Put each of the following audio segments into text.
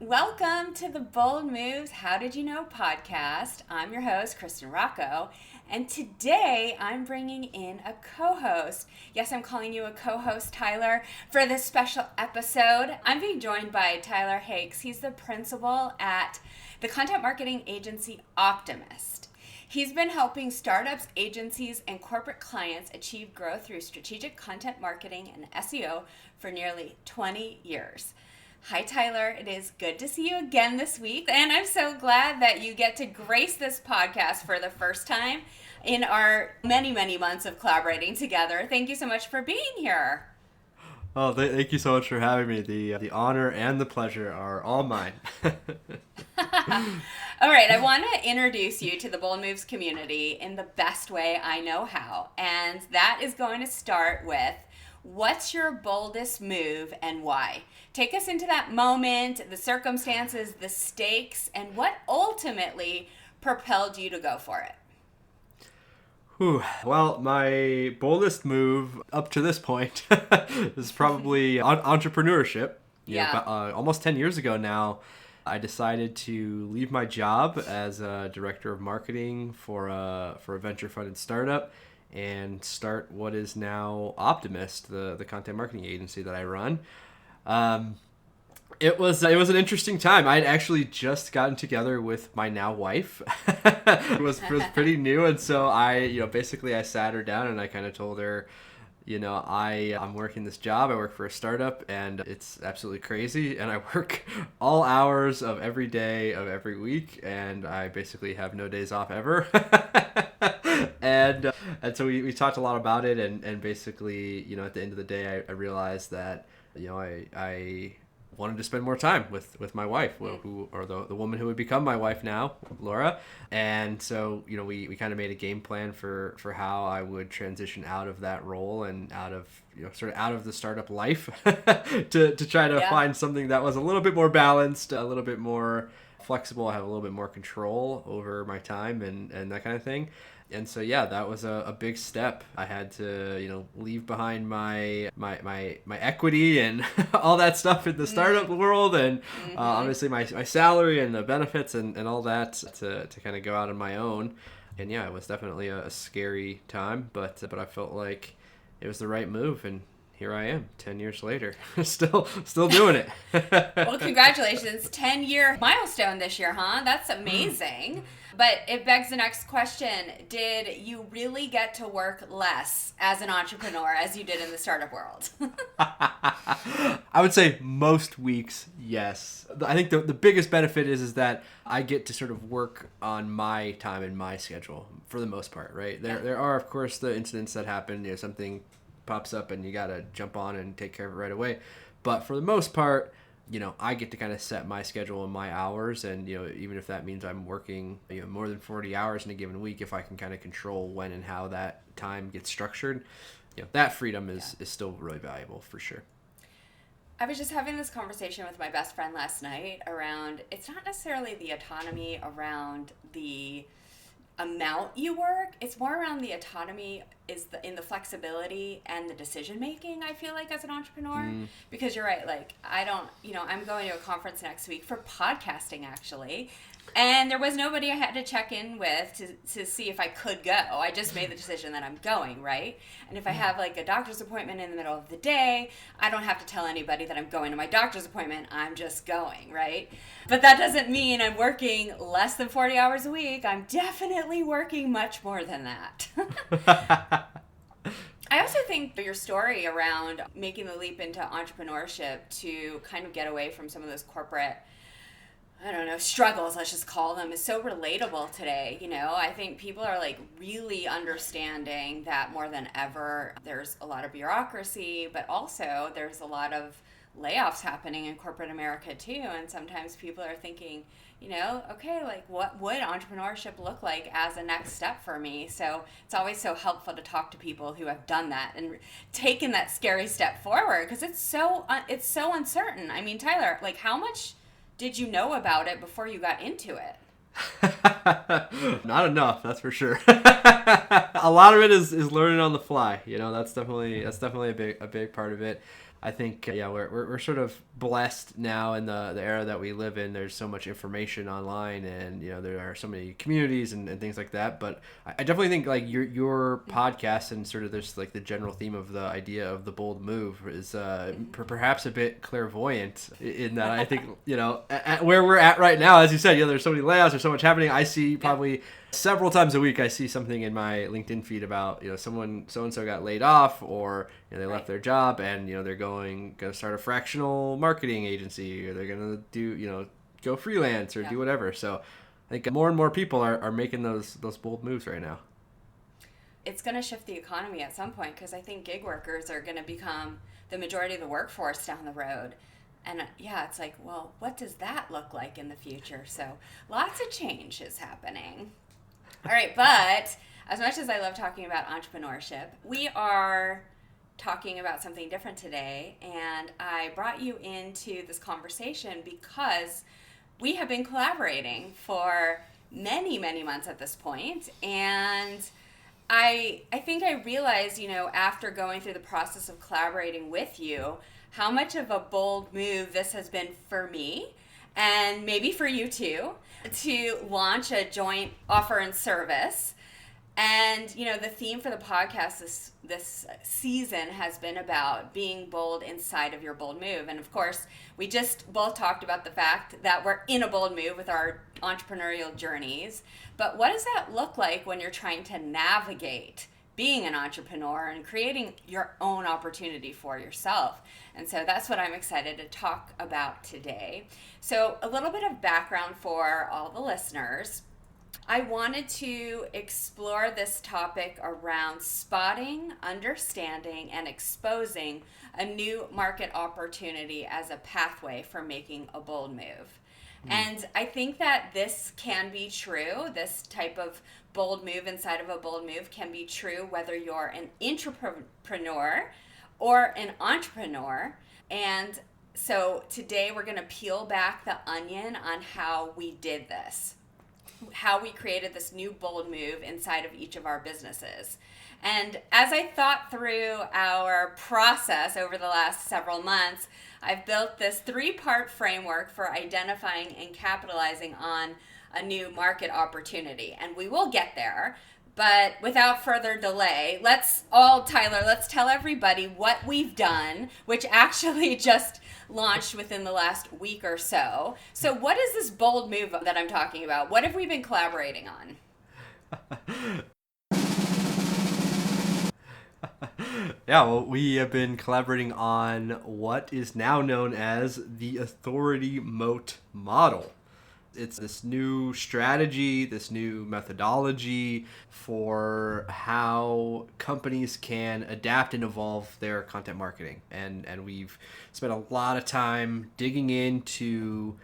Welcome to the Bold Moves How Did You Know podcast. I'm your host, Kristen Rocco, and today I'm bringing in a co-host. Yes, I'm calling you a co-host, Tyler, for this special episode. I'm being joined by Tyler Hakes. He's the principal at the content marketing agency Optimist. He's been helping startups, agencies, and corporate clients achieve growth through strategic content marketing and SEO for nearly 20 years. Hi, Tyler. It is good to see you again this week, and I'm so glad that you get to grace this podcast for the first time in our many, many months of collaborating together. Thank you so much for being here. Oh, thank you so much for having me. The honor and the pleasure are all mine. All right, I want to introduce you to the Bold Moves community in the best way I know how, and that is going to start with, what's your boldest move and why? Take us into that moment, the circumstances, the stakes, and what ultimately propelled you to go for it. Well, my boldest move up to this point is probably entrepreneurship. Almost 10 years ago now, I decided to leave my job as a director of marketing for a venture-funded startup and start what is now Optimist, the content marketing agency that I run. It was an interesting time. I'd actually just gotten together with my now wife. It was pretty new, and so I sat her down and I kind of told her, I'm working this job. I work for a startup, and it's absolutely crazy. And I work all hours of every day of every week, and I basically have no days off ever. And so we talked a lot about it, and basically, at the end of the day, I realized that, I wanted to spend more time with my wife, the woman who would become my wife now, Laura. And so, we kind of made a game plan for how I would transition out of that role and out of the startup life to try to find something that was a little bit more balanced, a little bit more flexible. I have a little bit more control over my time and that kind of thing. And so, that was a big step. I had to, leave behind my equity and all that stuff in the startup world, and obviously my salary and the benefits and all that to kind of go out on my own. And it was definitely a scary time, but I felt like it was the right move, and here I am 10 years later, still doing it. Well, congratulations. 10-year milestone this year, huh? That's amazing. But it begs the next question. Did you really get to work less as an entrepreneur as you did in the startup world? I would say most weeks, yes. I think the biggest benefit is that I get to sort of work on my time and my schedule for the most part, right? There are, of course, the incidents that happen, something pops up and you got to jump on and take care of it right away. But for the most part, I get to kind of set my schedule and my hours, and even if that means I'm working more than 40 hours in a given week, if I can kind of control when and how that time gets structured, that freedom is still really valuable for sure. I was just having this conversation with my best friend last night around, it's not necessarily the autonomy around the amount you work, it's more around the autonomy in the flexibility and the decision making, I feel like, as an entrepreneur. Because you're right, like I'm going to a conference next week for podcasting, actually, and there was nobody I had to check in with to see if I could go. I just made the decision that I'm going, right? And if I have like a doctor's appointment in the middle of the day, I don't have to tell anybody that I'm going to my doctor's appointment. I'm just going, right? But that doesn't mean I'm working less than 40 hours a week. I'm definitely working much more than that. I also think your story around making the leap into entrepreneurship to kind of get away from some of those corporate, struggles, let's just call them, is so relatable today. I think people are like really understanding that more than ever. There's a lot of bureaucracy, but also there's a lot of layoffs happening in corporate America too. And sometimes people are thinking, okay, like what would entrepreneurship look like as a next step for me? So it's always so helpful to talk to people who have done that and taken that scary step forward, because it's so uncertain. I mean, Tyler, like, how much did you know about it before you got into it? Not enough, that's for sure. A lot of it is learning on the fly. That's definitely a big part of it. I think, we're sort of blessed now in the era that we live in. There's so much information online, and, there are so many communities and things like that. But I definitely think like your podcast and sort of this, like the general theme of the idea of the bold move is perhaps a bit clairvoyant in that I think, at where we're at right now, as you said, there's so many layoffs, there's so much happening. I see probably several times a week, I see something in my LinkedIn feed about, someone, so-and-so got laid off, or they left their job, and, they're going to start a fractional marketing agency, or they're going to do, go freelance or do whatever. So I think more and more people are making those bold moves right now. It's going to shift the economy at some point, because I think gig workers are going to become the majority of the workforce down the road. And it's like, well, what does that look like in the future? So lots of change is happening. All right, but as much as I love talking about entrepreneurship, we are talking about something different today, and I brought you into this conversation because we have been collaborating for many, many months at this point, and I think I realized, after going through the process of collaborating with you, how much of a bold move this has been for me, and maybe for you too, to launch a joint offer and service. And, the theme for the podcast this season has been about being bold inside of your bold move. And of course, we just both talked about the fact that we're in a bold move with our entrepreneurial journeys. But what does that look like when you're trying to navigate being an entrepreneur and creating your own opportunity for yourself? And so that's what I'm excited to talk about today. So a little bit of background for all the listeners. I wanted to explore this topic around spotting, understanding, and exposing a new market opportunity as a pathway for making a bold move. And I think that this can be true. This type of bold move inside of a bold move can be true whether you're an intrapreneur or an entrepreneur. And so today we're going to peel back the onion on how we did this, how we created this new bold move inside of each of our businesses. And as I thought through our process over the last several months, I've built this 3-part framework for identifying and capitalizing on a new market opportunity. And we will get there. But without further delay, Tyler, let's tell everybody what we've done, which actually just launched within the last week or so. So what is this bold move that I'm talking about? What have we been collaborating on? We have been collaborating on what is now known as the Authority Moat Model. It's this new strategy, this new methodology for how companies can adapt and evolve their content marketing. And we've spent a lot of time digging into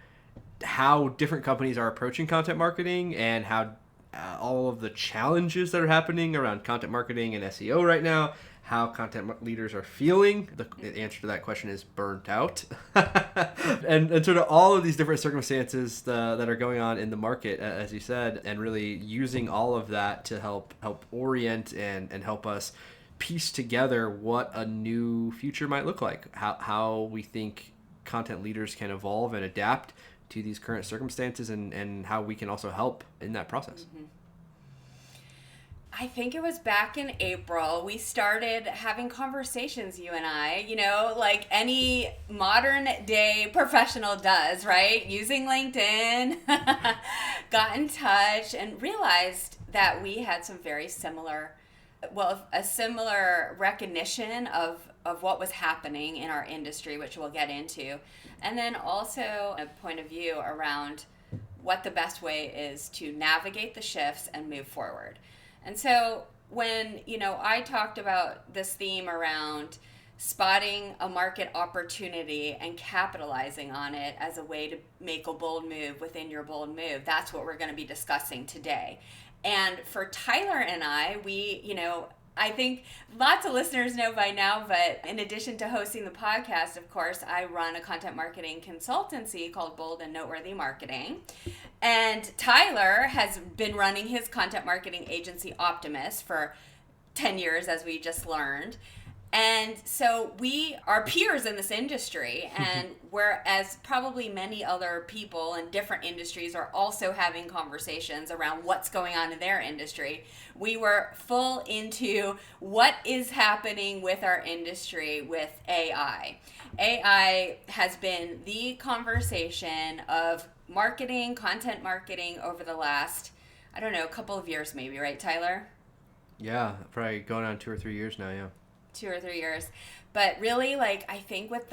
how different companies are approaching content marketing and how all of the challenges that are happening around content marketing and SEO right now, how content leaders are feeling. The answer to that question is burnt out. and sort of all of these different circumstances that are going on in the market, as you said, and really using all of that to help orient and help us piece together what a new future might look like, how we think content leaders can evolve and adapt to these current circumstances, and how we can also help in that process. Mm-hmm. I think it was back in April, we started having conversations, you and I, like any modern day professional does, right? Using LinkedIn, got in touch and realized that we had some very similar, a similar recognition of what was happening in our industry, which we'll get into. And then also a point of view around what the best way is to navigate the shifts and move forward. And so when, I talked about this theme around spotting a market opportunity and capitalizing on it as a way to make a bold move within your bold move, that's what we're going to be discussing today. And for Tyler and I, I think lots of listeners know by now, but in addition to hosting the podcast, of course, I run a content marketing consultancy called Bold and Noteworthy Marketing. And Tyler has been running his content marketing agency, Optimist, for 10 years, as we just learned. And so we are peers in this industry, and whereas probably many other people in different industries are also having conversations around what's going on in their industry, we were full into what is happening with our industry with AI. AI has been the conversation of marketing, content marketing over the last, I don't know, a couple of years maybe, right, Tyler? Yeah, probably going on 2 or 3 years now. Yeah. 2 or 3 years. But really, like, I think with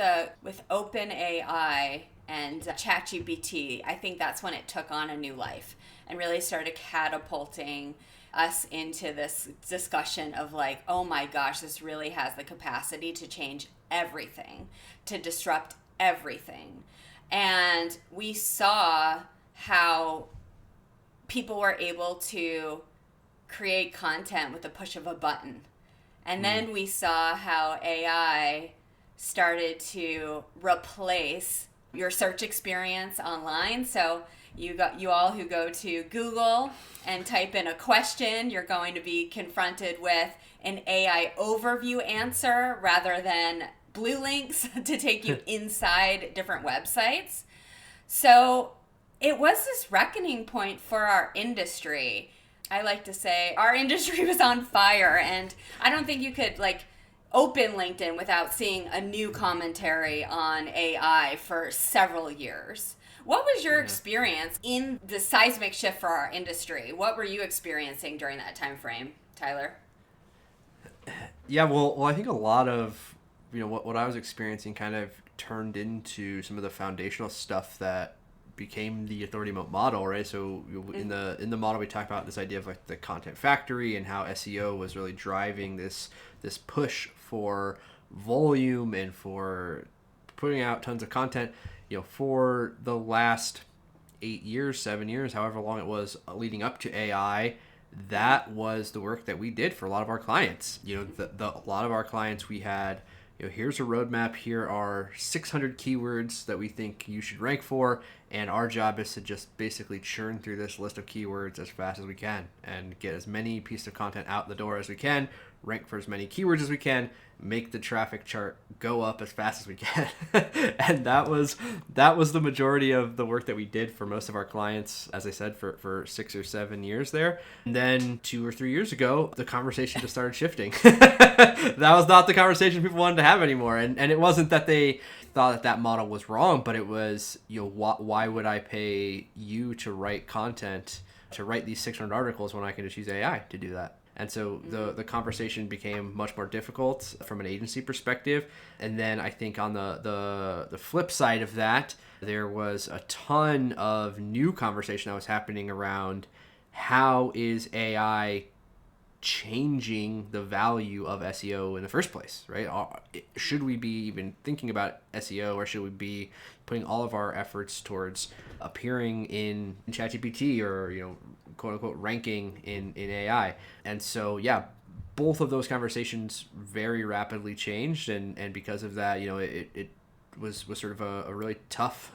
open AI and ChatGPT, I think that's when it took on a new life and really started catapulting us into this discussion of like, oh my gosh, this really has the capacity to change everything, to disrupt everything. And we saw how people were able to create content with the push of a button. And then we saw how AI started to replace your search experience online. So you all who go to Google and type in a question, you're going to be confronted with an AI overview answer rather than blue links to take you inside different websites. So it was this reckoning point for our industry. I like to say our industry was on fire, and I don't think you could like open LinkedIn without seeing a new commentary on AI for several years. What was your experience in the seismic shift for our industry? What were you experiencing during that time frame, Tyler? Yeah, well, I think a lot of what I was experiencing kind of turned into some of the foundational stuff that became the Authority Moat Model, right? So in the model we talk about this idea of like the content factory and how SEO was really driving this push for volume and for putting out tons of content, for the last 8 years, 7 years, however long it was leading up to AI. That was the work that we did for a lot of our clients. A lot of our clients, we had, here's a roadmap. Here are 600 keywords that we think you should rank for. And our job is to just basically churn through this list of keywords as fast as we can and get as many pieces of content out the door as we can, rank for as many keywords as we can, make the traffic chart go up as fast as we can. And that was the majority of the work that we did for most of our clients, as I said, for 6 or 7 years there. And then 2 or 3 years ago, the conversation just started shifting. That was not the conversation people wanted to have anymore. And it wasn't that they thought that model was wrong, but it was, why would I pay you to write content, to write these 600 articles when I can just use AI to do that? And so the conversation became much more difficult from an agency perspective. And then I think on the flip side of that, there was a ton of new conversation that was happening around how is AI changing the value of SEO in the first place, right? Should we be even thinking about SEO, or should we be putting all of our efforts towards appearing in ChatGPT or, quote unquote, ranking in AI? And so, yeah, both of those conversations very rapidly changed. And because of that, it was sort of a really tough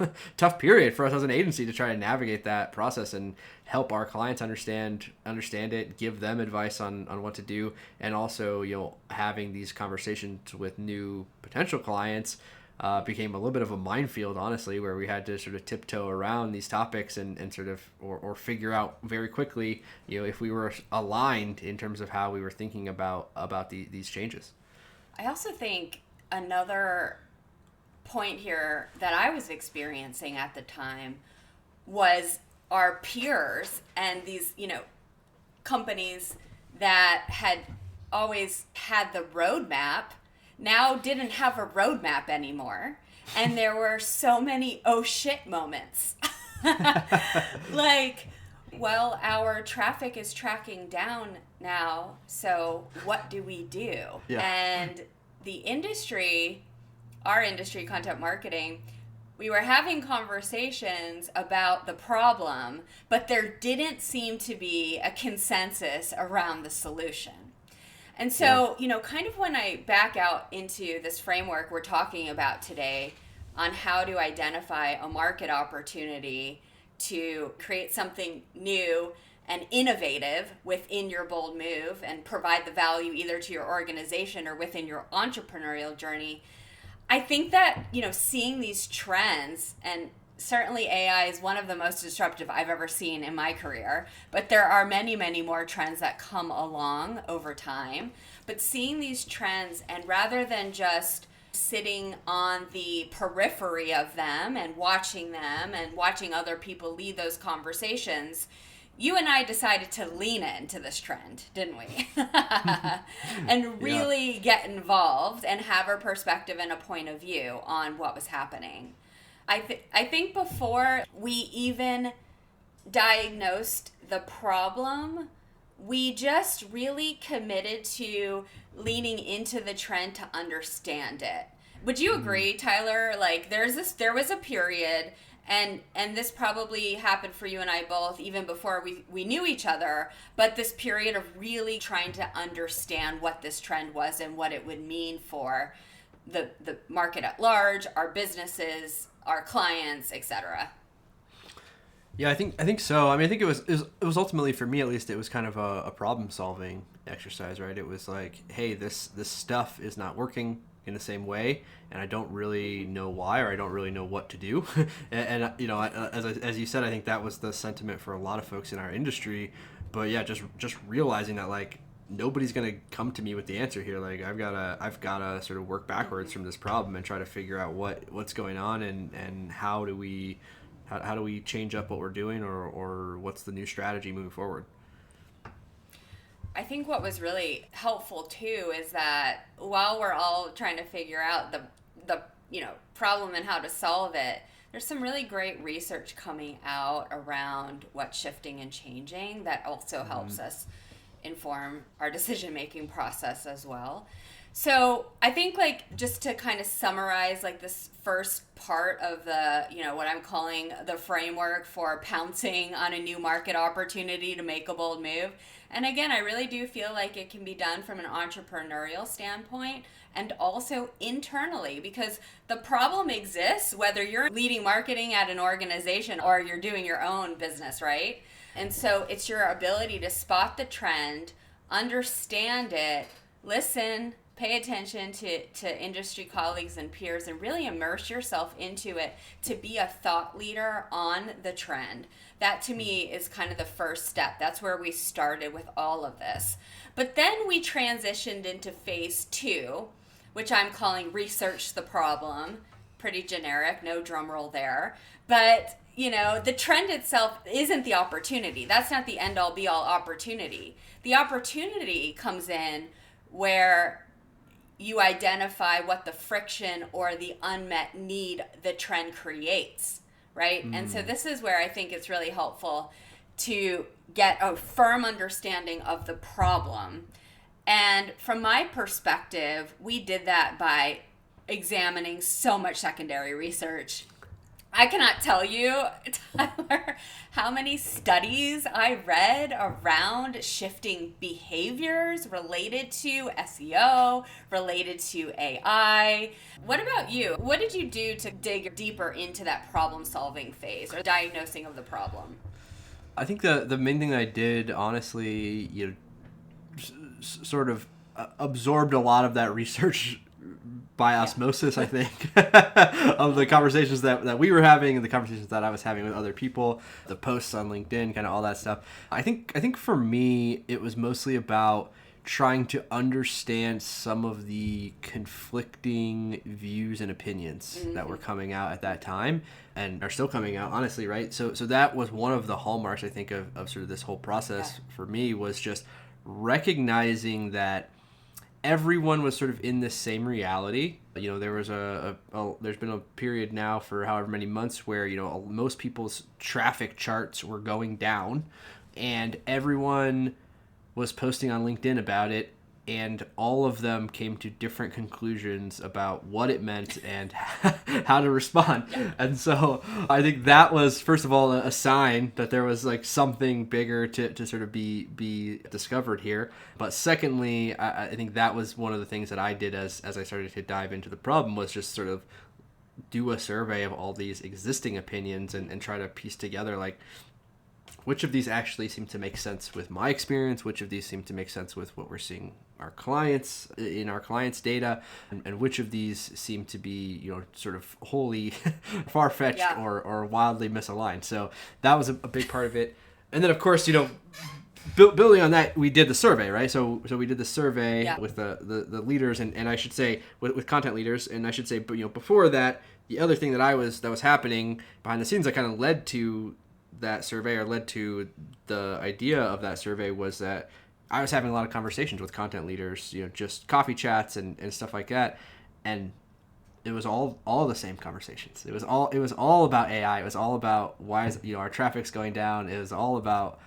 period for us as an agency to try to navigate that process and help our clients understand it, give them advice on what to do, and also having these conversations with new potential clients became a little bit of a minefield, honestly, where we had to sort of tiptoe around these topics and sort of or figure out very quickly if we were aligned in terms of how we were thinking about these changes. I also think another point here that I was experiencing at the time was our peers and these, companies that had always had the roadmap now didn't have a roadmap anymore. And there were so many oh shit moments. Like, well, our traffic is tracking down now, so what do we do? Yeah. And the industry, our industry, content marketing, we were having conversations about the problem, but there didn't seem to be a consensus around the solution. And so, kind of when I back out into this framework we're talking about today on how to identify a market opportunity to create something new and innovative within your bold move and provide the value either to your organization or within your entrepreneurial journey. I think that, seeing these trends, and certainly AI is one of the most disruptive I've ever seen in my career, but there are many, many more trends that come along over time. But seeing these trends, and rather than just sitting on the periphery of them and watching other people lead those conversations, you and I decided to lean into this trend, didn't we? And really get involved and have a perspective and a point of view on what was happening. I think before we even diagnosed the problem, we just really committed to leaning into the trend to understand it. Would you agree, Tyler? Like there was a period, and this probably happened for you and I both even before we knew each other, but this period of really trying to understand what this trend was and what it would mean for the market at large, our businesses, our clients, etc. Yeah, I think so. I mean, I think it was ultimately, for me at least, it was kind of a problem solving exercise, right? It was like, hey, this stuff is not working in the same way, and I don't really know why, or I don't really know what to do. and as you said, I think that was the sentiment for a lot of folks in our industry. But yeah, just realizing that like nobody's gonna come to me with the answer here. Like I've gotta sort of work backwards from this problem and try to figure out what's going on, and how do we change up what we're doing, or what's the new strategy moving forward. I think what was really helpful too is that while we're all trying to figure out the problem and how to solve it, there's some really great research coming out around what's shifting and changing that also helps us inform our decision-making process as well. So I think like just to kind of summarize like this first part of the, what I'm calling the framework for pouncing on a new market opportunity to make a bold move. And again, I really do feel like it can be done from an entrepreneurial standpoint and also internally, because the problem exists whether you're leading marketing at an organization or you're doing your own business, right? And so it's your ability to spot the trend, understand it, listen, pay attention to industry colleagues and peers, and really immerse yourself into it to be a thought leader on the trend. That to me is kind of the first step. That's where we started with all of this. But then we transitioned into phase 2, which I'm calling research the problem. Pretty generic, no drum roll there. But the trend itself isn't the opportunity. That's not the end all be all opportunity. The opportunity comes in where you identify what the friction or the unmet need the trend creates, right? And so this is where I think it's really helpful to get a firm understanding of the problem. And from my perspective, we did that by examining so much secondary research. I cannot tell you, Tyler, how many studies I read around shifting behaviors related to SEO, related to AI. What about you? What did you do to dig deeper into that problem-solving phase or diagnosing of the problem? I think the main thing I did, honestly, sort of absorbed a lot of that research by osmosis, I think, of the conversations that we were having and the conversations that I was having with other people, the posts on LinkedIn, kind of all that stuff. I think for me, it was mostly about trying to understand some of the conflicting views and opinions that were coming out at that time and are still coming out, honestly, right? So that was one of the hallmarks, I think, of sort of this whole process for me, was just recognizing that everyone was sort of in the same reality. There was there's been a period now for however many months where, most people's traffic charts were going down, and everyone was posting on LinkedIn about it, and all of them came to different conclusions about what it meant and how to respond. Yeah. And so I think that was, first of all, a sign that there was like something bigger to sort of be discovered here. But secondly, I think that was one of the things that I did as I started to dive into the problem, was just sort of do a survey of all these existing opinions and try to piece together like, which of these actually seem to make sense with my experience, which of these seem to make sense with what we're seeing our clients in our clients' data, and which of these seem to be, sort of wholly far-fetched or wildly misaligned. So that was a big part of it. And then, of course, building on that, we did the survey, right? So we did the survey with the leaders, and I should say with content leaders, and I should say, before that, the other thing that was happening behind the scenes that kind of led to that survey, or led to the idea of that survey, was that I was having a lot of conversations with content leaders, just coffee chats and stuff like that, and it was all the same conversations. It was all about AI. It was all about why is our traffic's going down. It was all about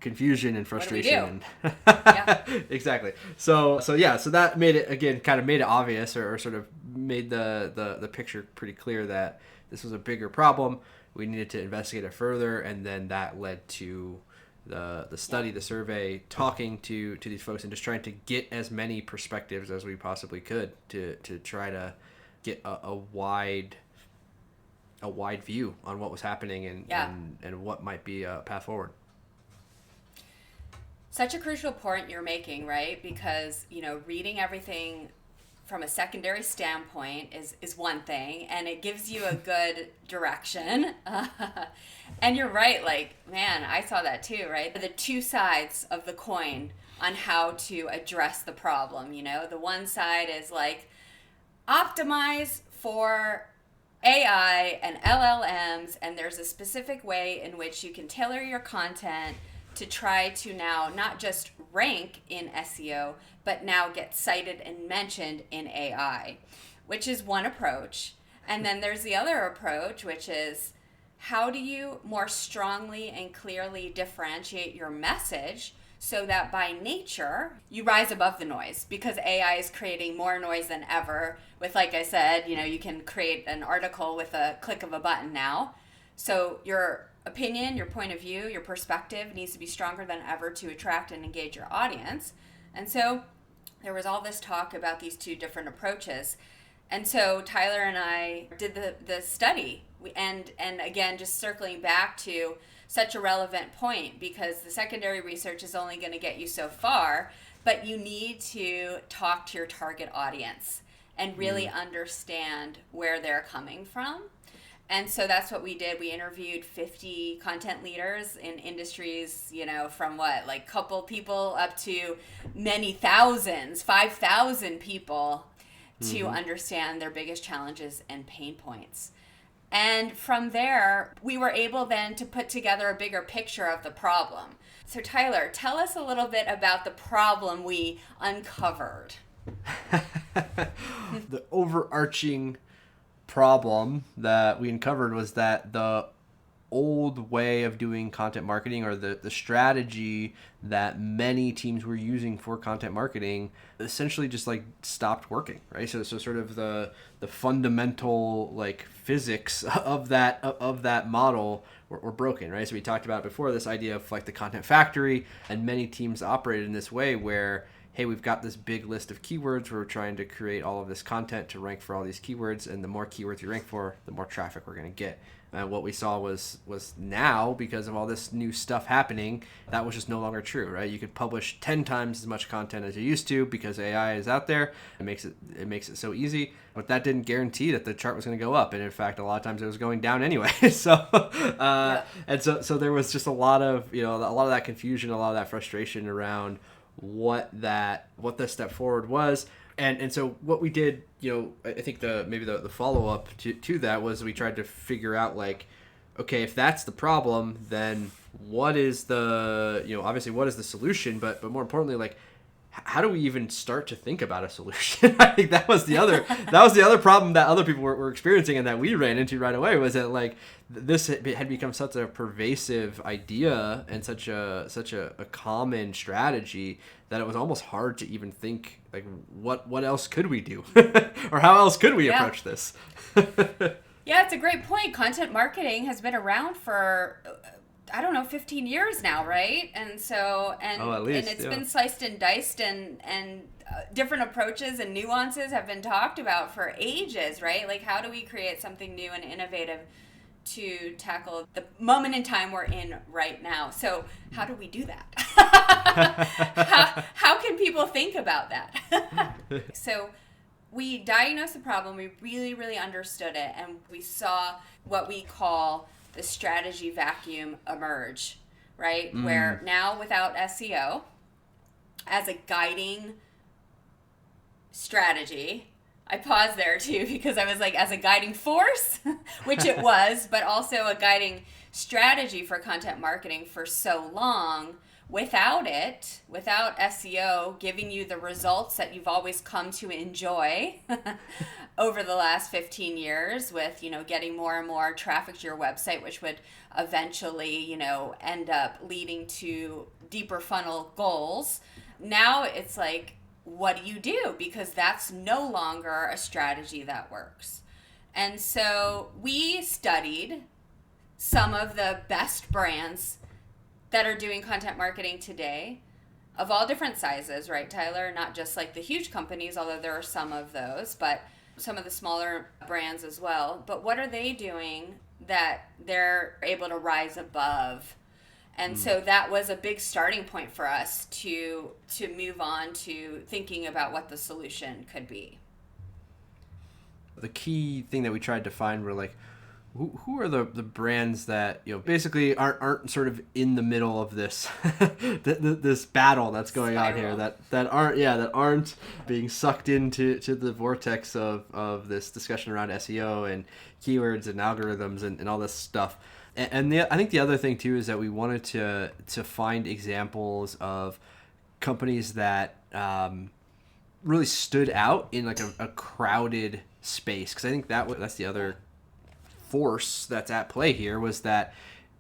confusion and frustration. What do we do? Exactly. So that made it, again, kind of made it obvious, or sort of made the picture pretty clear that this was a bigger problem. We needed to investigate it further, and then that led to the study, the survey, talking to these folks, and just trying to get as many perspectives as we possibly could to try to get a wide view on what was happening and what might be a path forward. Such a crucial point you're making, right? Because, reading everything from a secondary standpoint is one thing, and it gives you a good direction. And you're right, like, man, I saw that too, right? The two sides of the coin on how to address the problem, The one side is like, optimize for AI and LLMs, and there's a specific way in which you can tailor your content to try to now not just rank in SEO, but now get cited and mentioned in AI, which is one approach. And then there's the other approach, which is, how do you more strongly and clearly differentiate your message so that by nature you rise above the noise? Because AI is creating more noise than ever with, like I said, you can create an article with a click of a button now. So your opinion, your point of view, your perspective needs to be stronger than ever to attract and engage your audience. And so there was all this talk about these two different approaches. And so Tyler and I did the study. And again, just circling back to such a relevant point, because the secondary research is only going to get you so far, but you need to talk to your target audience and really understand where they're coming from. And so that's what we did. We interviewed 50 content leaders in industries, from couple people up to many thousands, 5,000 people, to understand their biggest challenges and pain points. And from there, we were able then to put together a bigger picture of the problem. So Tyler, tell us a little bit about the problem we uncovered. The overarching problem that we uncovered was that the old way of doing content marketing, or the strategy that many teams were using for content marketing, essentially just stopped working, right? So sort of the fundamental physics of that model were broken, right? So we talked about before this idea of the content factory, and many teams operated in this way where, hey, we've got this big list of keywords. We're trying to create all of this content to rank for all these keywords, and the more keywords you rank for, the more traffic we're going to get. And what we saw was now, because of all this new stuff happening, that was just no longer true, right? You could publish 10 times as much content as you used to because AI is out there. It makes it so easy, but that didn't guarantee that the chart was going to go up. And in fact, a lot of times it was going down anyway. And so there was just a lot of that confusion, a lot of that frustration around what the step forward was. And so what we did, I think the follow-up to that was we tried to figure out okay, if that's the problem, then what is obviously what is the solution, but more importantly, how do we even start to think about a solution? I think that was the other problem that other people were experiencing, and that we ran into right away, was that this had become such a pervasive idea and such a common strategy that it was almost hard to even think what else could we do or how else could we approach this. Yeah, it's a great point. Content marketing has been around for 15 years now, right? And so, at least, and it's been sliced and diced, and different approaches and nuances have been talked about for ages, right? How do we create something new and innovative to tackle the moment in time we're in right now. So how do we do that? how can people think about that? So we diagnosed the problem, we really, really understood it, and we saw what we call the strategy vacuum emerge, right? Where now without SEO as a guiding strategy, I paused there too because I was like, as a guiding force, which it was, but also a guiding strategy for content marketing for so long. Without it, without SEO giving you the results that you've always come to enjoy over the last 15 years with, getting more and more traffic to your website, which would eventually, end up leading to deeper funnel goals. Now it's like, what do you do? Because that's no longer a strategy that works. And so we studied some of the best brands that are doing content marketing today of all different sizes, right, Tyler? Not just like the huge companies, although there are some of those, but some of the smaller brands as well. But what are they doing that they're able to rise above? And so that was a big starting point for us to move on to thinking about what the solution could be. The key thing that we tried to find were like, who are the brands that basically aren't sort of in the middle of this this battle that's going on here, that aren't being sucked into the vortex of this discussion around SEO and keywords and algorithms and all this stuff. And I think the other thing too is that we wanted to find examples of companies that really stood out in like a crowded space, because I think that's the other force that's at play here, was that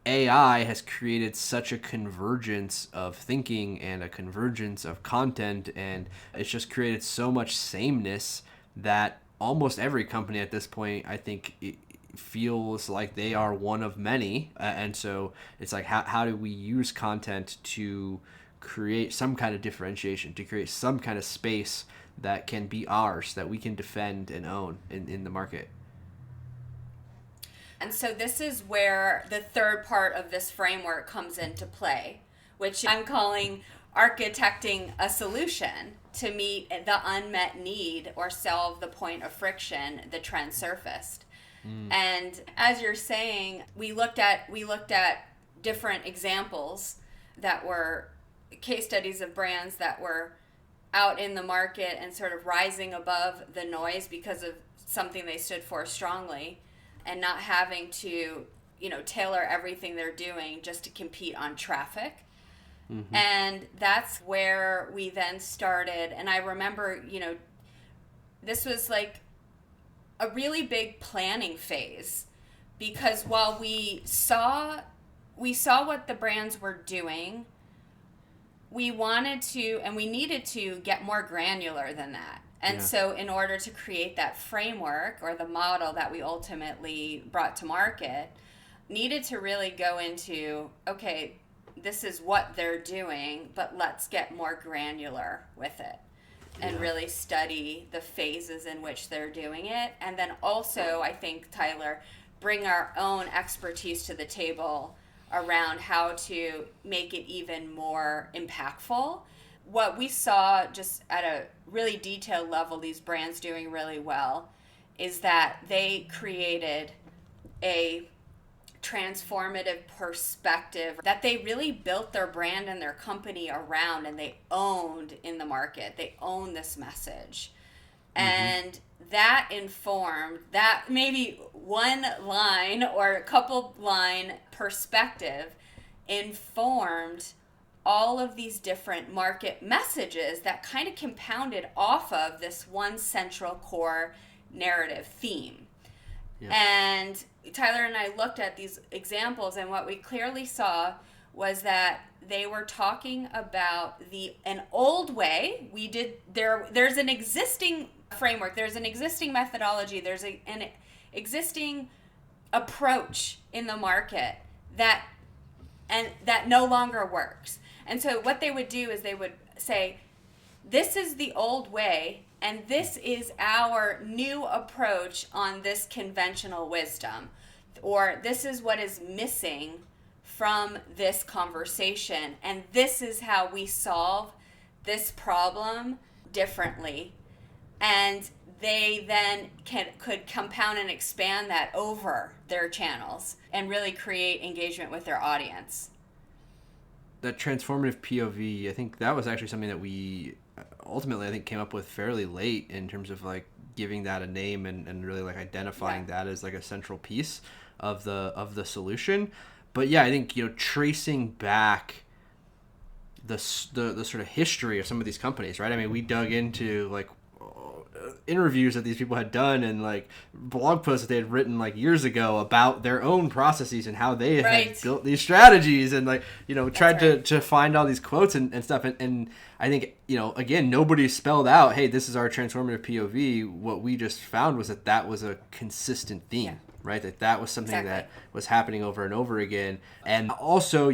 AI has created such a convergence of thinking and a convergence of content, and it's just created so much sameness that almost every company at this point, I think, feels like they are one of many. And so it's like, how do we use content to create some kind of differentiation, to create some kind of space that can be ours, that we can defend and own in the market? And so this is where the third part of this framework comes into play, which I'm calling architecting a solution to meet the unmet need or solve the point of friction the trend surfaced. And as you're saying, we looked at different examples that were case studies of brands that were out in the market and sort of rising above the noise because of something they stood for strongly, and not having to, tailor everything they're doing just to compete on traffic. And that's where we then started. And I remember, this was like a really big planning phase, because while we saw what the brands were doing, we wanted to, and we needed to get more granular than that. And so in order to create that framework or the model that we ultimately brought to market, needed to really go into, okay, this is what they're doing, but let's get more granular with it and really study the phases in which they're doing it. And then also, I think, Tyler, bring our own expertise to the table around how to make it even more impactful. What we saw just at a really detailed level, these brands doing really well, is that they created a transformative perspective that they really built their brand and their company around, and they owned in the market. They own this message. And that informed, that maybe one line or a couple line perspective informed all of these different market messages that kind of compounded off of this one central core narrative theme. And Tyler and I looked at these examples, and what we clearly saw was that they were talking about an old way. There's an existing framework, there's an existing methodology, there's an existing approach in the market that no longer works. And so what they would do is they would say, this is the old way, and this is our new approach on this conventional wisdom. or this is what is missing from this conversation, and this is how we solve this problem differently. And they then could compound and expand that over their channels and really create engagement with their audience. That transformative POV, I think that was actually something that we ultimately, I think, came up with fairly late in terms of like giving that a name and really like identifying that as like a central piece of the solution. But yeah, I think, tracing back the sort of history of some of these companies, right? I mean, we dug into like interviews that these people had done and like blog posts that they had written like years ago about their own processes and how they had built these strategies, and like, tried to find all these quotes and stuff. And I think, again, nobody spelled out, hey, this is our transformative POV. What we just found was that was a consistent theme, right? That was something that was happening over and over again. And also,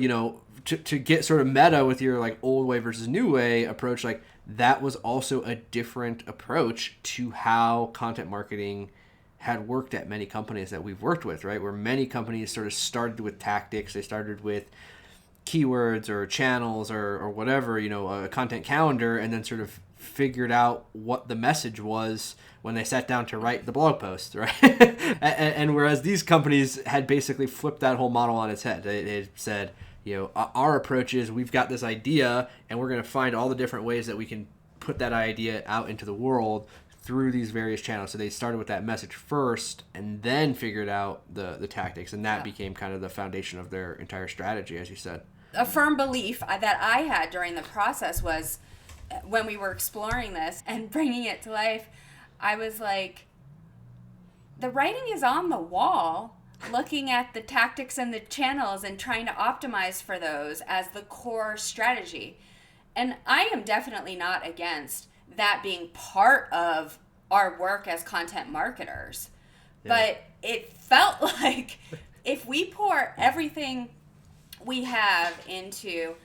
to get sort of meta with your like old way versus new way approach, like that was also a different approach to how content marketing had worked at many companies that we've worked with, right? Where many companies sort of started with tactics. They started with keywords or channels or whatever, a content calendar, and then sort of figured out what the message was when they sat down to write the blog post, right? and whereas these companies had basically flipped that whole model on its head. It said, our approach is we've got this idea and we're going to find all the different ways that we can put that idea out into the world through these various channels. So they started with that message first and then figured out the tactics, and that became kind of the foundation of their entire strategy, as you said. A firm belief that I had during the process was when we were exploring this and bringing it to life, I was like, the writing is on the wall. Looking at the tactics and the channels and trying to optimize for those as the core strategy. And I am definitely not against that being part of our work as content marketers. Yeah. But it felt like if we pour everything we have into,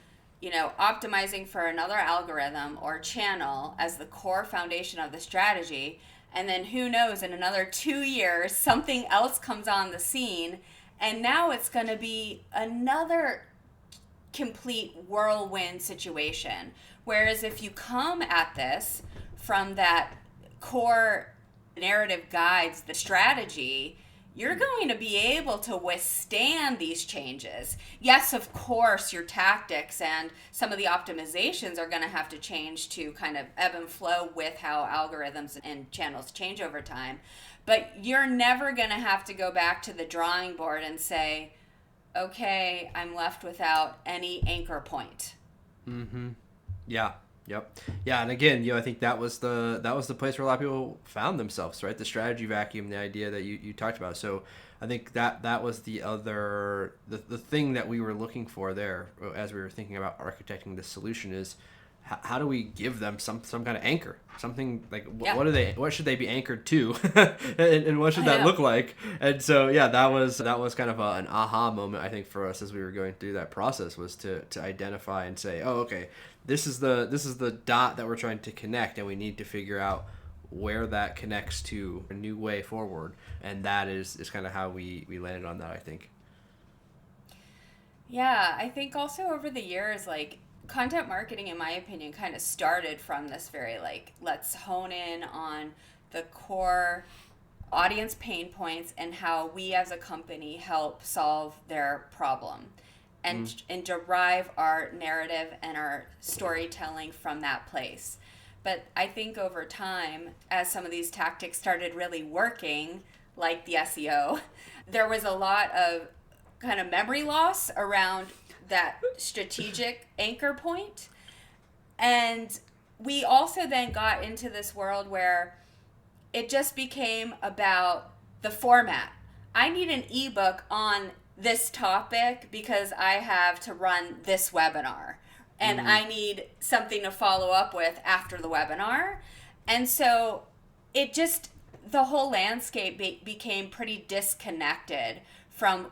optimizing for another algorithm or channel as the core foundation of the strategy, and then who knows, in another 2 years, something else comes on the scene, and now it's going to be another complete whirlwind situation. Whereas if you come at this from that core narrative guides, the strategy, you're going to be able to withstand these changes. Yes, of course, your tactics and some of the optimizations are going to have to change to kind of ebb and flow with how algorithms and channels change over time. But you're never going to have to go back to the drawing board and say, okay, I'm left without any anchor point. Mm-hmm. Yeah. Yep. Yeah, and again, I think that was the place where a lot of people found themselves, right? The strategy vacuum, the idea that you talked about. So I think that was the thing that we were looking for there as we were thinking about architecting this solution is how do we give them some kind of anchor, something like what should they be anchored to, and what should that look like? And so that was kind of an aha moment, I think, for us as we were going through that process, was to identify and say, oh, okay, this is the dot that we're trying to connect, and we need to figure out where that connects to a new way forward. And that is kind of how we landed on that, I think. Yeah, I think also over the years, like, content marketing, in my opinion, kind of started from this very, like, let's hone in on the core audience pain points and how we as a company help solve their problem. And derive our narrative and our storytelling from that place. But I think over time, as some of these tactics started really working, like the SEO, there was a lot of kind of memory loss around that strategic anchor point. And we also then got into this world where it just became about the format. I need an ebook on this topic because I have to run this webinar, and I need something to follow up with after the webinar. And so the whole landscape became pretty disconnected from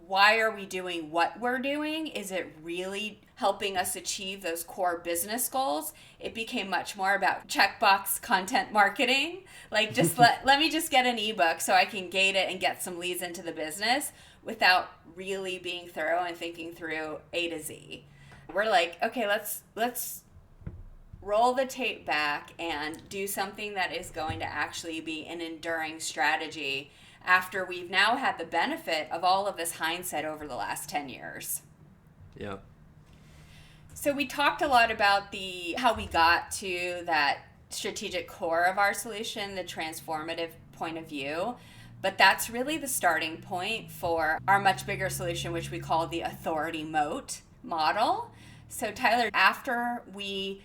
why are we doing what we're doing? Is it really helping us achieve those core business goals? It became much more about checkbox content marketing. Like, just let me just get an ebook so I can gate it and get some leads into the business without really being thorough and thinking through A to Z. We're like, okay, let's roll the tape back and do something that is going to actually be an enduring strategy after we've now had the benefit of all of this hindsight over the last 10 years. Yeah. So we talked a lot about how we got to that strategic core of our solution, the transformative point of view, but that's really the starting point for our much bigger solution, which we call the Authority Moat Model. So Tyler, after we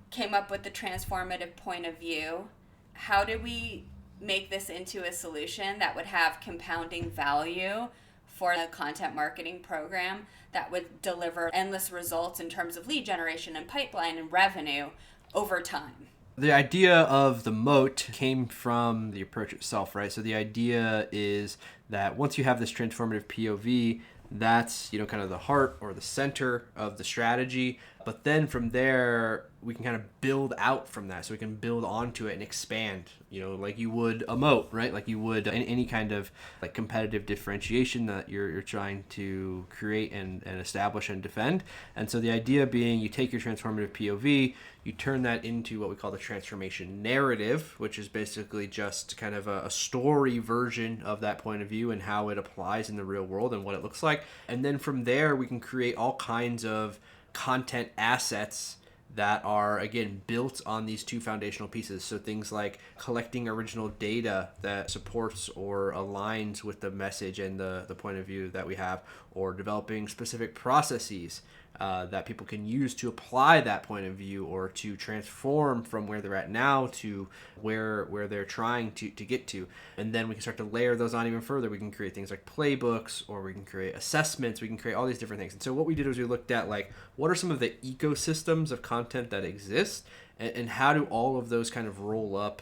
came up with the transformative point of view, how did we make this into a solution that would have compounding value for the content marketing program that would deliver endless results in terms of lead generation and pipeline and revenue over time? The idea of the moat came from the approach itself, right? So the idea is that once you have this transformative POV, that's, kind of the heart or the center of the strategy. But then from there, we can kind of build out from that. So we can build onto it and expand, like you would a moat, right? Like you would any kind of like competitive differentiation that you're trying to create and establish and defend. And so the idea being you take your transformative POV, you turn that into what we call the transformation narrative, which is basically just kind of a story version of that point of view and how it applies in the real world and what it looks like. And then from there, we can create all kinds of content assets that are, again, built on these two foundational pieces. So things like collecting original data that supports or aligns with the message and the point of view that we have, or developing specific processes that people can use to apply that point of view or to transform from where they're at now to where they're trying to get to. And then we can start to layer those on even further. We can create things like playbooks, or we can create assessments. We can create all these different things. And so what we did was we looked at like, what are some of the ecosystems of content that exist, and how do all of those kind of roll up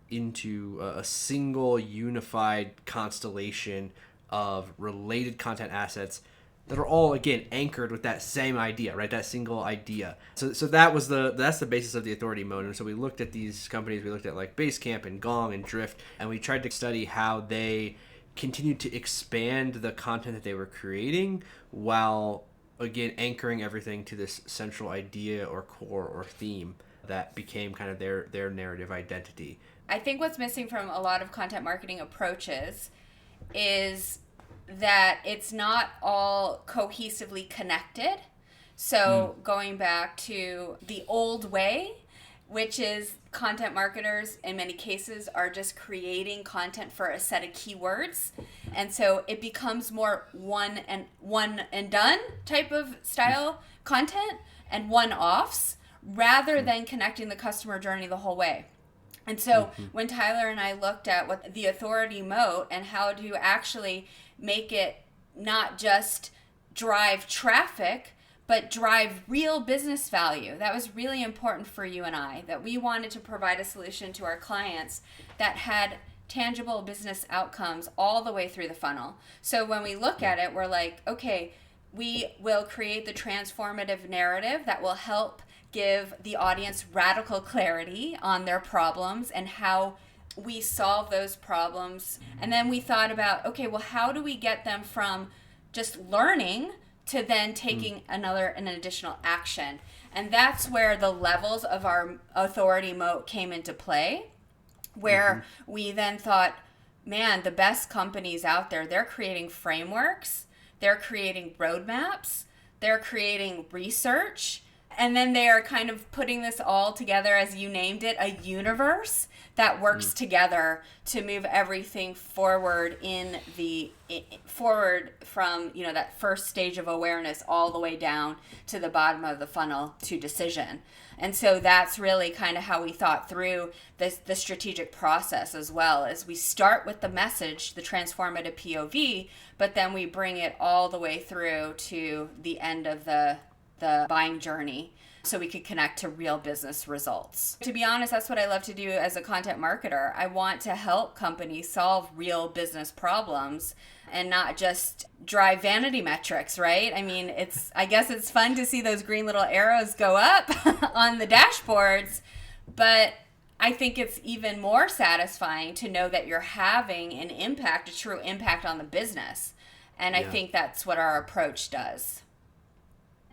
into a single unified constellation of related content assets that are all, again, anchored with that same idea, right? That single idea. So that's the basis of the Authority Moat. And so we looked at these companies. We looked at like Basecamp and Gong and Drift, and we tried to study how they continued to expand the content that they were creating while, again, anchoring everything to this central idea or core or theme that became kind of their narrative identity. I think what's missing from a lot of content marketing approaches is that it's not all cohesively connected. So going back to the old way, which is content marketers in many cases are just creating content for a set of keywords. And so it becomes more one and done type of style content and one-offs rather than connecting the customer journey the whole way. And so when Tyler and I looked at what the Authority Moat and how to actually make it not just drive traffic, but drive real business value, that was really important for you and I, that we wanted to provide a solution to our clients that had tangible business outcomes all the way through the funnel. So when we look at it, we're like, okay, we will create the transformative narrative that will help give the audience radical clarity on their problems and how we solve those problems. And then we thought about, okay, well, how do we get them from just learning to then taking an additional action? And that's where the levels of our Authority Moat came into play, where we then thought, man, the best companies out there, they're creating frameworks, they're creating roadmaps, they're creating research, and then they are kind of putting this all together, as you named it, a universe that works together to move everything forward forward from, that first stage of awareness all the way down to the bottom of the funnel to decision. And so that's really kind of how we thought through the strategic process as well, as we start with the message, the transformative POV, but then we bring it all the way through to the end of the the buying journey so we could connect to real business results. To be honest, that's what I love to do as a content marketer. I want to help companies solve real business problems and not just drive vanity metrics, right? I mean, I guess it's fun to see those green little arrows go up on the dashboards, but I think it's even more satisfying to know that you're having an impact, a true impact on the business. And I think that's what our approach does.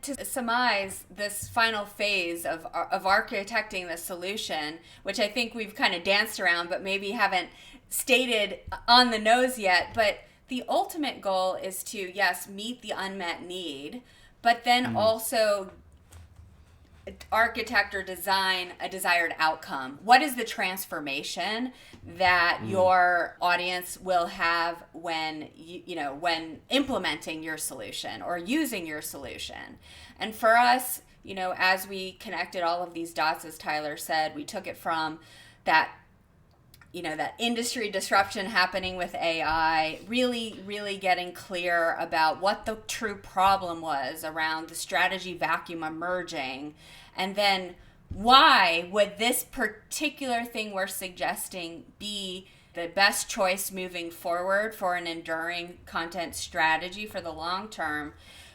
To surmise this final phase of architecting the solution, which I think we've kind of danced around, but maybe haven't stated on the nose yet, but the ultimate goal is to, yes, meet the unmet need, but then also architect or design a desired outcome. What is the transformation that your audience will have when when implementing your solution or using your solution? And for us, as we connected all of these dots, as Tyler said, we took it from that industry disruption happening with AI, really getting clear about what the true problem was around the strategy vacuum emerging, and then why would this particular thing we're suggesting be the best choice moving forward for an enduring content strategy for the long term.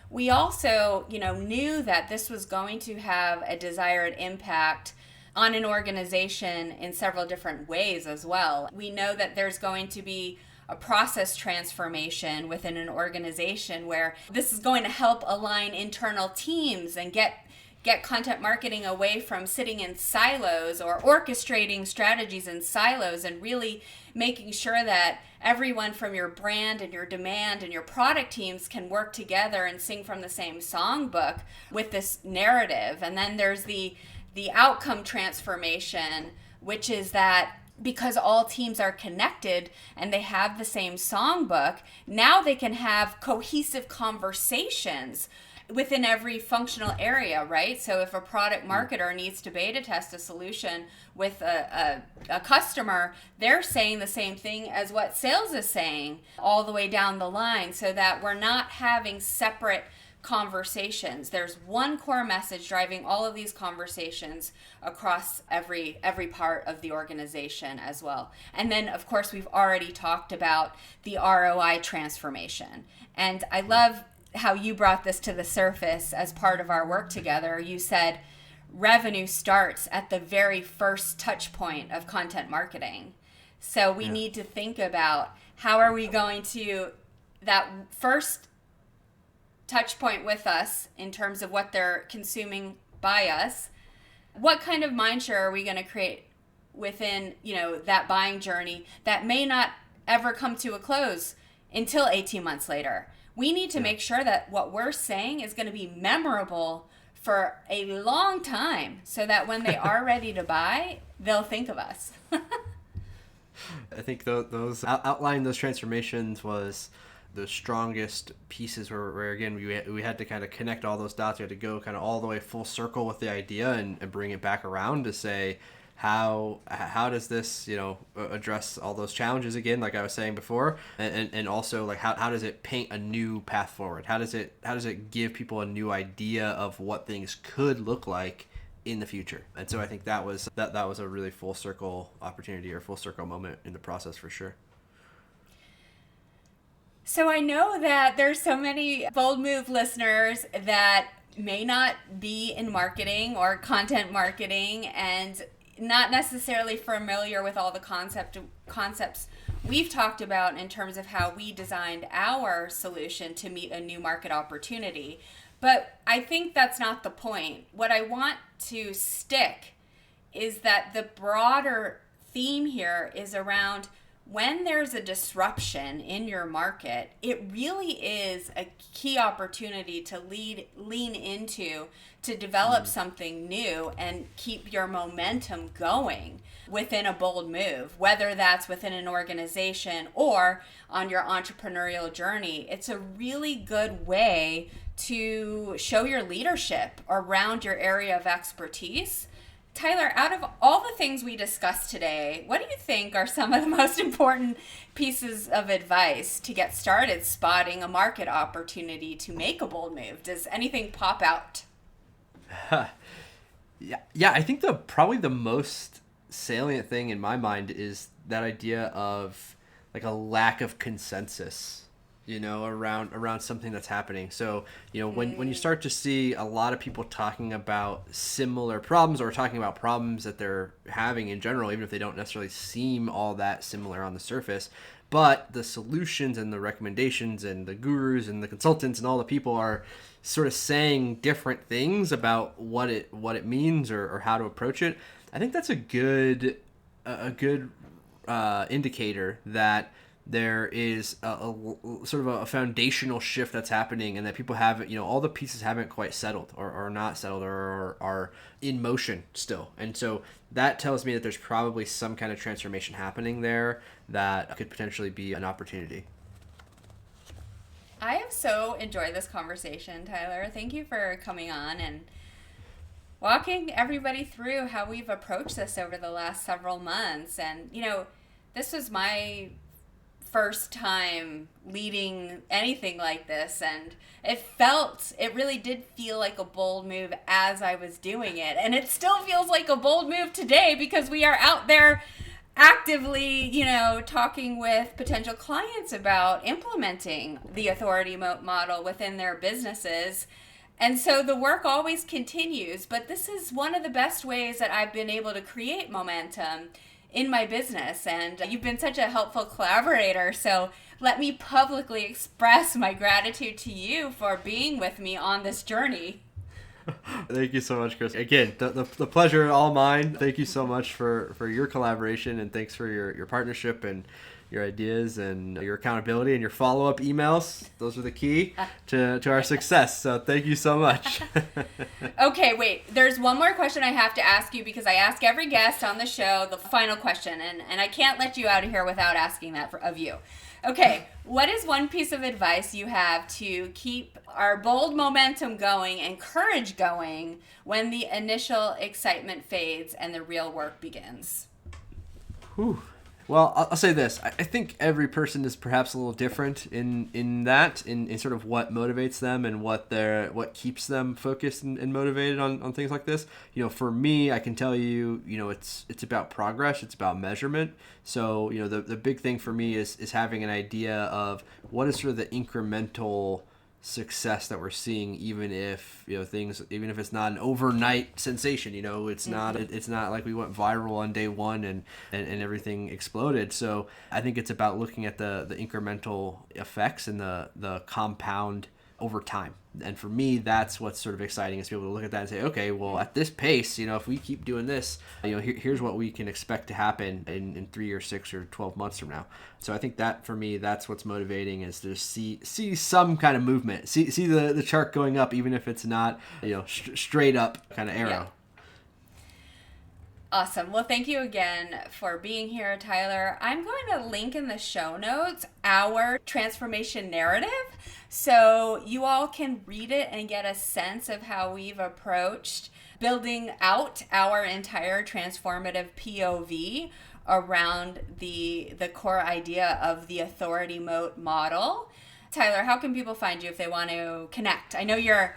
We also, knew that this was going to have a desired impact on an organization in several different ways as well. We know that there's going to be a process transformation within an organization where this is going to help align internal teams and get content marketing away from sitting in silos or orchestrating strategies in silos, and really making sure that everyone from your brand and your demand and your product teams can work together and sing from the same songbook with this narrative. And then there's the outcome transformation, which is that because all teams are connected and they have the same songbook, now they can have cohesive conversations within every functional area, right? So if a product marketer needs to beta test a solution with a customer, they're saying the same thing as what sales is saying all the way down the line, so that we're not having separate conversations. There's one core message driving all of these conversations across every part of the organization as well. And then, of course, we've already talked about the ROI transformation. And I love how you brought this to the surface as part of our work together. You said revenue starts at the very first touch point of content marketing. So we need to think about how are we going to, that first touch point with us in terms of what they're consuming by us, what kind of mindshare are we going to create within, that buying journey that may not ever come to a close until 18 months later. We need to make sure that what we're saying is going to be memorable for a long time, so that when they are ready to buy, they'll think of us. I think those outlining those transformations was the strongest pieces where again, we had to kind of connect all those dots. We had to go kind of all the way full circle with the idea and bring it back around to say, how does this address all those challenges again, like I was saying before, and also like how does it paint a new path forward? How does it give people a new idea of what things could look like in the future? And so I think that was a really full circle opportunity, or full circle moment in the process for sure. So I know that there's so many Bold Move listeners that may not be in marketing or content marketing and not necessarily familiar with all the concepts we've talked about in terms of how we designed our solution to meet a new market opportunity. But I think that's not the point. What I want to stick is that the broader theme here is around when there's a disruption in your market, it really is a key opportunity to lean into, to develop something new and keep your momentum going within a bold move, whether that's within an organization or on your entrepreneurial journey. It's a really good way to show your leadership around your area of expertise. Tyler, out of all the things we discussed today, what do you think are some of the most important pieces of advice to get started spotting a market opportunity to make a bold move? Does anything pop out? Yeah, I think probably the most salient thing in my mind is that idea of like a lack of consensus, around something that's happening. So, when you start to see a lot of people talking about similar problems or talking about problems that they're having in general, even if they don't necessarily seem all that similar on the surface, but the solutions and the recommendations and the gurus and the consultants and all the people are sort of saying different things about what it means or how to approach it. I think that's a good indicator that there is a sort of a foundational shift that's happening, and that people have, all the pieces haven't quite settled or are not settled or are in motion still. And so that tells me that there's probably some kind of transformation happening there that could potentially be an opportunity. I have so enjoyed this conversation, Tyler. Thank you for coming on and walking everybody through how we've approached this over the last several months. And, this was my first time leading anything like this, and it really did feel like a bold move as I was doing it. And it still feels like a bold move today because we are out there actively, talking with potential clients about implementing the Authority Moat Model within their businesses. And so the work always continues, but this is one of the best ways that I've been able to create momentum in my business. And you've been such a helpful collaborator. So let me publicly express my gratitude to you for being with me on this journey. Thank you so much, Chris. Again, the pleasure all mine. Thank you so much for your collaboration, and thanks for your partnership and your ideas and your accountability and your follow-up emails. Those are the key to our success. So thank you so much. Okay, wait. There's one more question I have to ask you, because I ask every guest on the show the final question, and I can't let you out of here without asking that of you. Okay, what is one piece of advice you have to keep our bold momentum going and courage going when the initial excitement fades and the real work begins? Whew. Well, I'll say this. I think every person is perhaps a little different in sort of what motivates them and what keeps them focused and motivated on things like this. For me, I can tell you, it's about progress. It's about measurement. So, the big thing for me is having an idea of what is sort of the incremental success that we're seeing, even if it's not an overnight sensation. It's not like we went viral on day one and everything exploded. So I think it's about looking at the incremental effects and the compound over time. And for me, that's what's sort of exciting, is to be able to look at that and say, okay, well, at this pace, if we keep doing this, here's what we can expect to happen in 3 or 6 or 12 months from now. So I think that for me, that's what's motivating, is to see some kind of movement, see the chart going up, even if it's not, straight up kind of arrow. Yeah. Awesome. Well, thank you again for being here, Tyler. I'm going to link in the show notes our transformation narrative, so you all can read it and get a sense of how we've approached building out our entire transformative POV around the core idea of the Authority Moat Model. Tyler, how can people find you if they want to connect? I know you're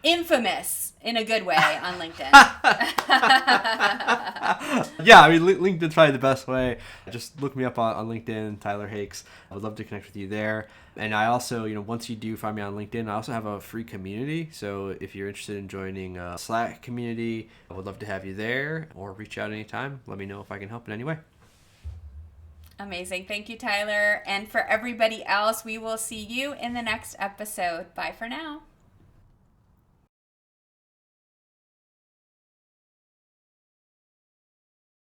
infamous in a good way on LinkedIn. Yeah, I mean, LinkedIn's probably the best way. Just look me up on LinkedIn, Tyler Hakes. I would love to connect with you there. And I also, once you do find me on LinkedIn, I also have a free community. So if you're interested in joining a Slack community, I would love to have you there, or reach out anytime. Let me know if I can help in any way. Amazing. Thank you, Tyler. And for everybody else, we will see you in the next episode. Bye for now.